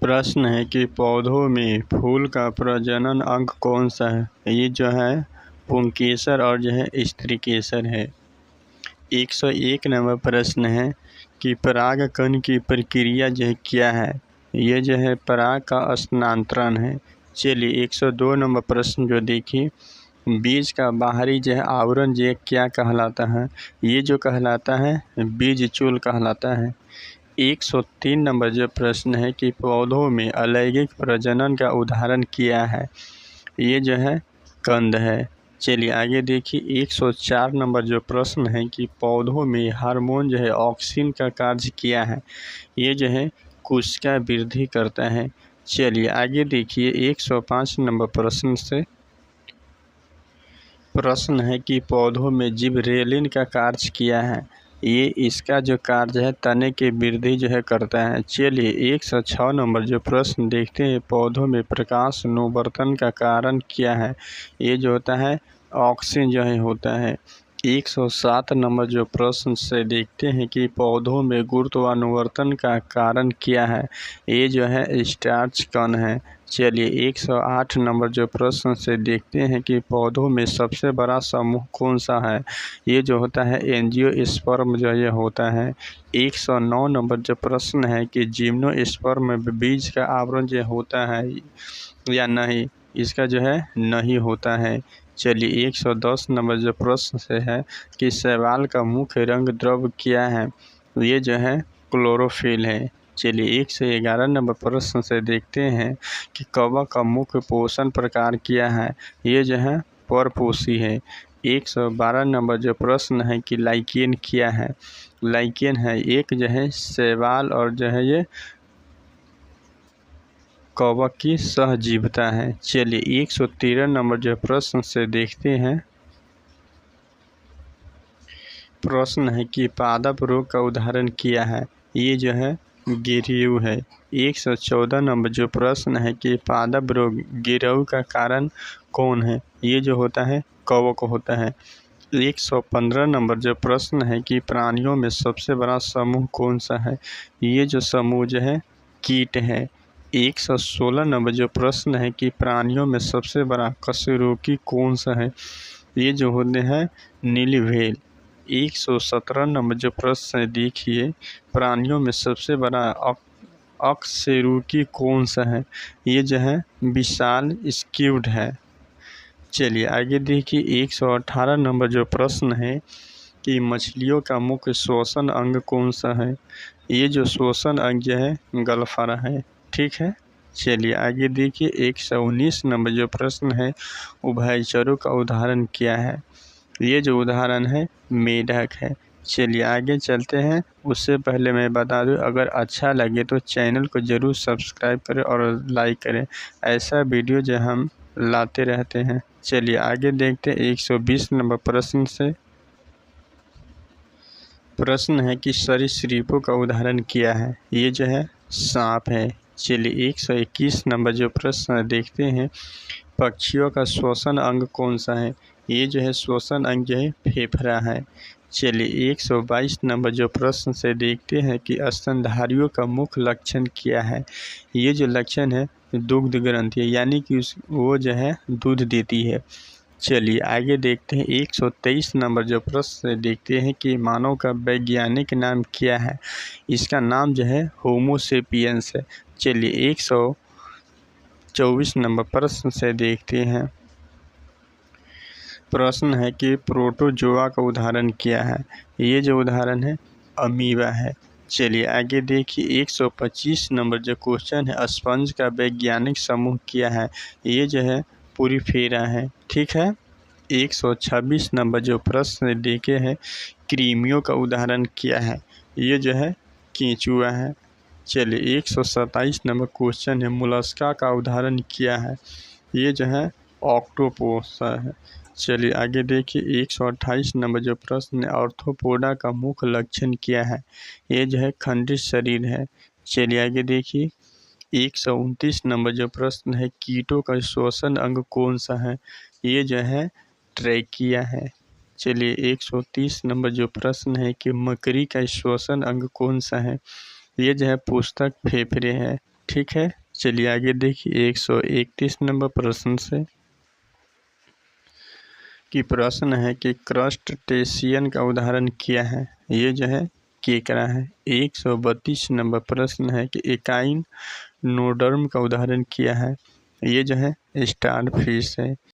प्रश्न है कि पौधों में फूल का प्रजनन अंग कौन सा है। ये जो है पुंकेसर और जो है स्त्रीकेसर है। 101 नंबर प्रश्न है कि परागकण की प्रक्रिया जो है क्या है। ये जो है पराग का स्थानांतरण है। चलिए 102 नंबर प्रश्न जो देखिए, बीज का बाहरी जो है आवरण जो है क्या कहलाता है। ये जो कहलाता है बीज चूल कहलाता है। 103 नंबर जो प्रश्न है कि पौधों में अलैंगिक प्रजनन का उदाहरण क्या है। ये जो है कंद है। चलिए आगे देखिए 104 नंबर जो प्रश्न है कि पौधों में हार्मोन जो है ऑक्सिन का कार्य क्या है। ये जो है कोशिका वृद्धि करता है। चलिए आगे देखिए 105 नंबर प्रश्न से प्रश्न है कि पौधों में जिबरेलिन का कार्य क्या है। ये इसका जो कार्य है तने की वृद्धि जो है करता है। चलिए 106 नंबर जो प्रश्न देखते हैं, पौधों में प्रकाश अनुवर्तन का कारण क्या है। ये जो होता है ऑक्सीजन जो है होता है। 107 नंबर जो प्रश्न से देखते हैं कि पौधों में गुरुत्वानुवर्तन का कारण क्या है। ये जो है स्टार्च कण है। चलिए 108 नंबर जो प्रश्न से देखते हैं कि पौधों में सबसे बड़ा समूह कौन सा है। ये जो होता है एंजियोस्पर्म जो ये होता है। 109 नंबर जो प्रश्न है कि जिम्नोस्पर्म में बीज का आवरण जो होता है या नहीं। इसका जो है नहीं होता है। चलिए 110 नंबर जो प्रश्न से है कि शैवाल का मुख्य रंग द्रव क्या है। ये जो है क्लोरोफिल है। चलिए 111 नंबर प्रश्न से देखते हैं कि कवक का मुख्य पोषण प्रकार क्या है। ये जो है परपोषी है। 112 नंबर जो प्रश्न है कि लाइकेन क्या है। लाइकेन है एक जो है शैवाल और जो है ये कवक की सहजीविता है। चलिए 113 नंबर जो प्रश्न से देखते हैं, प्रश्न है कि पादप रोग का उदाहरण क्या है। ये जो है गिरियु है। 114 नंबर जो प्रश्न है कि पादप रोग गिरियु का कारण कौन है। ये जो होता है कवक होता है। 115 नंबर जो प्रश्न है कि प्राणियों में सबसे बड़ा समूह कौन सा है। ये जो समूह जो है कीट है। 116 नंबर जो प्रश्न है कि प्राणियों में सबसे बड़ा कशेरुकी कौन सा है। ये जो होते हैं नीली व्हेल। 117 नंबर जो प्रश्न है देखिए, प्राणियों में सबसे बड़ा अकशेरुकी कौन सा है। ये जो है विशाल स्क्विड है। चलिए आगे देखिए 118 नंबर जो प्रश्न है कि मछलियों का मुख्य श्वसन अंग कौन सा है। ये जो श्वसन अंग जो है गलफारा है। ठीक है। चलिए आगे देखिए 119 नंबर जो प्रश्न है, उभयचरों का उदाहरण क्या है। ये जो उदाहरण है मेढक है। चलिए आगे चलते हैं। उससे पहले मैं बता दूं, अगर अच्छा लगे तो चैनल को ज़रूर सब्सक्राइब करें और लाइक करें। ऐसा वीडियो जो हम लाते रहते हैं। चलिए आगे देखते हैं 120 नंबर प्रश्न से प्रश्न है कि सरीसृपों का उदाहरण क्या है। ये जो है सांप है। चलिए 121 नंबर जो प्रश्न देखते हैं, पक्षियों का श्वसन अंग कौन सा है। ये जो है श्वसन अंग जो है फेफड़ा है। चलिए 122 नंबर जो प्रश्न से देखते हैं कि स्तनधारियों का मुख्य लक्षण क्या है। ये जो लक्षण है दुग्ध ग्रंथि, यानी कि वो जो है दूध देती है। चलिए आगे देखते हैं 123 नंबर जो प्रश्न से देखते हैं कि मानव का वैज्ञानिक नाम क्या है। इसका नाम जो है होमोसेपियंस है। चलिए 124 नंबर प्रश्न से देखते हैं, प्रश्न है कि प्रोटोजोआ का उदाहरण क्या है। ये जो उदाहरण है अमीबा है। चलिए आगे देखिए 125 नंबर जो क्वेश्चन है, स्पंज का वैज्ञानिक समूह क्या है। ये जो है पोरीफेरा है। ठीक है। 126 नंबर जो प्रश्न देखे हैं, कृमियों का उदाहरण क्या है। ये जो है केंचुआ है। चलिए 127 नंबर क्वेश्चन है, मोलस्का का उदाहरण क्या है। ये जो है ऑक्टोपस है। चलिए आगे देखिए 128 नंबर जो प्रश्न है, आर्थ्रोपोडा का मुख्य लक्षण क्या है। ये जो है खंडित शरीर है। चलिए आगे देखिए 129 नंबर जो प्रश्न है, कीटों का श्वसन अंग कौन सा है। ये जो है ट्रैकिया है। चलिए 130 नंबर जो प्रश्न है कि मकड़ी का श्वसन अंग कौन सा है। ये जो है पुस्तक फेफड़े है। ठीक है, चलिए आगे देखिए 131 नंबर प्रश्न से कि प्रश्न है कि क्रस्टेशियन का उदाहरण क्या है। ये जो है केकड़ा है। 132 नंबर प्रश्न है कि एकाइन नोडर्म का उदाहरण क्या है। ये जो है स्टार फिश है।